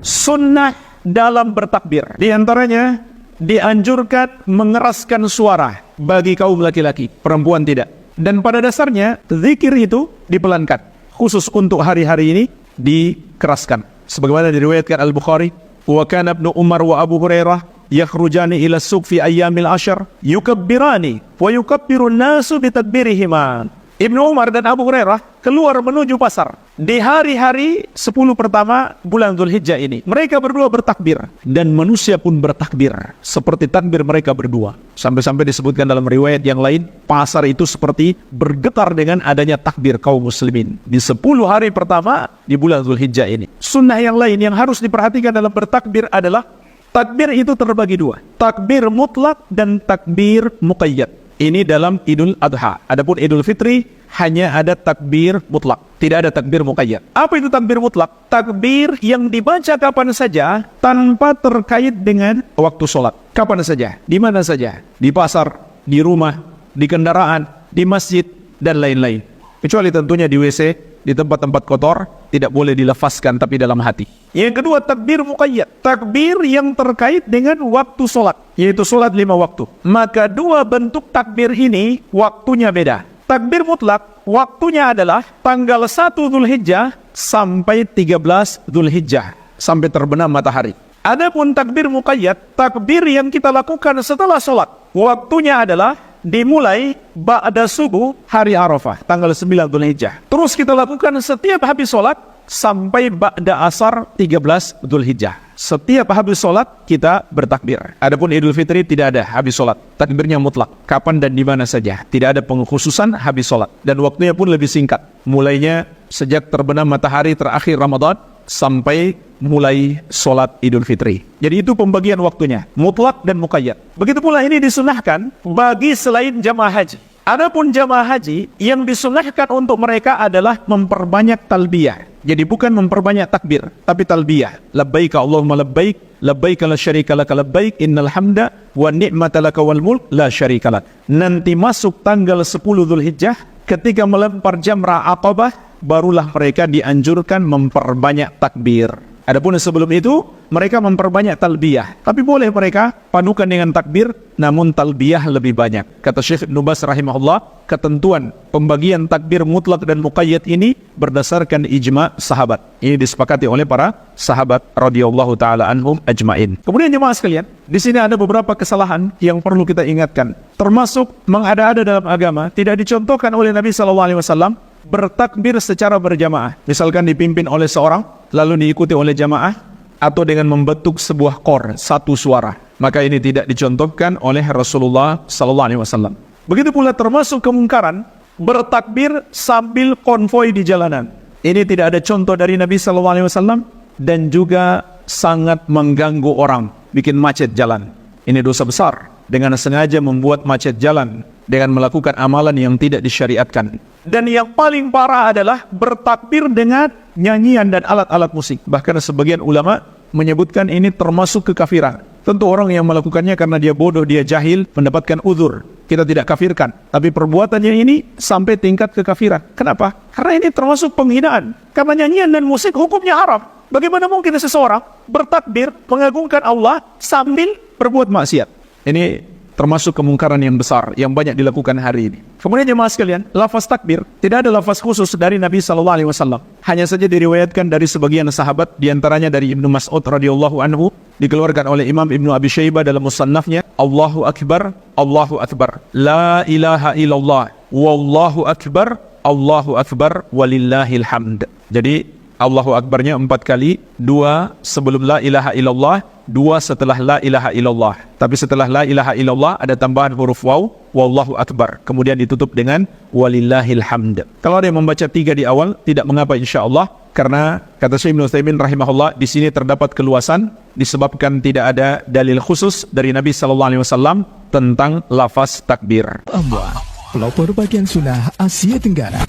sunnah dalam bertakbir. Di antaranya dianjurkan mengeraskan suara bagi kaum laki-laki, perempuan tidak. Dan pada dasarnya zikir itu dipelankan. Khusus untuk hari-hari ini dikeraskan. Sebagaimana diriwayatkan Al-Bukhari, wa kana Ibnu Umar wa Abu Hurairah yakhrujani ila suq fi ayyamil ashr yukabbirani wa yukabbiru an-nasu bi takbirihima. Ibnu Umar dan Abu Hurairah keluar menuju pasar di hari-hari 10 pertama bulan Dzulhijjah ini. Mereka berdua bertakbir dan manusia pun bertakbir seperti takbir mereka berdua. Sampai-sampai disebutkan dalam riwayat yang lain, pasar itu seperti bergetar dengan adanya takbir kaum muslimin di 10 hari pertama di bulan Dzulhijjah ini. Sunnah yang lain yang harus diperhatikan dalam bertakbir adalah takbir itu terbagi dua, takbir mutlak dan takbir muqayyad. Ini dalam Idul Adha. Adapun Idul Fitri hanya ada takbir mutlak, tidak ada takbir muqayyad. Apa itu takbir mutlak? Takbir yang dibaca kapan saja tanpa terkait dengan waktu sholat. Kapan saja, di mana saja, di pasar, di rumah, di kendaraan, di masjid, dan lain-lain. Kecuali tentunya di WC, di tempat-tempat kotor, tidak boleh dilafazkan tapi dalam hati. Yang kedua, takbir muqayyad, takbir yang terkait dengan waktu sholat, yaitu sholat 5 waktu. Maka dua bentuk takbir ini waktunya beda. Takbir mutlak waktunya adalah tanggal 1 Dzulhijjah sampai 13 Dzulhijjah, sampai terbenam matahari. Adapun takbir muqayyad, takbir yang kita lakukan setelah sholat, waktunya adalah dimulai ba'da subuh hari Arafah, tanggal 9 Dzulhijjah. Terus kita lakukan setiap habis sholat sampai ba'da asar 13 Dzulhijjah. Setiap habis sholat kita bertakbir. Adapun Idul Fitri tidak ada habis sholat. Takbirnya mutlak, kapan dan di mana saja. Tidak ada pengkhususan habis sholat. Dan waktunya pun lebih singkat. Mulainya sejak terbenam matahari terakhir Ramadan sampai mulai sholat Idul Fitri. Jadi itu pembagian waktunya, mutlak dan muqayyad. Begitu pula ini disunahkan bagi selain jamaah haji. Adapun jamaah haji yang disunahkan untuk mereka adalah memperbanyak talbiyah. Jadi bukan memperbanyak takbir, tapi talbiyah. Labbaik Allahumma labbaik, labbaik la syarika laka labbaik, innal hamda wa ni'mata laka wal mulk la syarika lak. Nanti masuk tanggal 10 Dzulhijjah, ketika melempar jamrah Aqabah, barulah mereka dianjurkan memperbanyak takbir. Adapun sebelum itu, mereka memperbanyak talbiyah. Tapi boleh mereka padukan dengan takbir, namun talbiyah lebih banyak. Kata Syekh Ibnu Baz rahimahullah, ketentuan pembagian takbir mutlak dan muqayyad ini berdasarkan ijma' sahabat. Ini disepakati oleh para sahabat radhiyallahu taala anhum ajmain. Kemudian jemaah sekalian, di sini ada beberapa kesalahan yang perlu kita ingatkan. Termasuk mengada-ada dalam agama, tidak dicontohkan oleh Nabi SAW bertakbir secara berjamaah. Misalkan dipimpin oleh seorang, lalu diikuti oleh jamaah, atau dengan membentuk sebuah kor, satu suara. Maka ini tidak dicontohkan oleh Rasulullah SAW. Begitu pula termasuk kemungkaran bertakbir sambil konvoi di jalanan. Ini tidak ada contoh dari Nabi SAW dan juga sangat mengganggu orang, bikin macet jalan. Ini dosa besar dengan sengaja membuat macet jalan dengan melakukan amalan yang tidak disyariatkan. Dan yang paling parah adalah bertakbir dengan nyanyian dan alat-alat musik. Bahkan sebagian ulama menyebutkan ini termasuk kekafiran. Tentu orang yang melakukannya karena dia bodoh, dia jahil, mendapatkan uzur. Kita tidak kafirkan. Tapi perbuatannya ini sampai tingkat kekafiran. Kenapa? Karena ini termasuk penghinaan. Karena nyanyian dan musik hukumnya haram. Bagaimana mungkin seseorang bertakbir mengagungkan Allah sambil berbuat maksiat? Ini termasuk kemungkaran yang besar yang banyak dilakukan hari ini. Kemudian jemaah sekalian, lafaz takbir tidak ada lafaz khusus dari Nabi SAW. Hanya saja diriwayatkan dari sebagian sahabat, diantaranya dari Ibnu Mas'ud radhiyallahu anhu, dikeluarkan oleh Imam Ibnu Abi Syaibah dalam musannafnya, Allahu Akbar, Allahu Akbar, La ilaha illallah, Wallahu Akbar, Allahu Akbar, walillahil hamd. Jadi Allahu Akbarnya 4 kali, 2 sebelum la ilaha illallah, 2 setelah la ilaha illallah. Tapi setelah la ilaha illallah ada tambahan huruf waw, wallahu akbar. Kemudian ditutup dengan walillahil hamd. Kalau ada yang membaca 3 di awal, tidak mengapa insyaallah, karena kata Syekh Ibnu Utsaimin rahimahullah, di sini terdapat keluasan disebabkan tidak ada dalil khusus dari Nabi SAW tentang lafaz takbir. Pelopor bagian sunnah Asia Tenggara.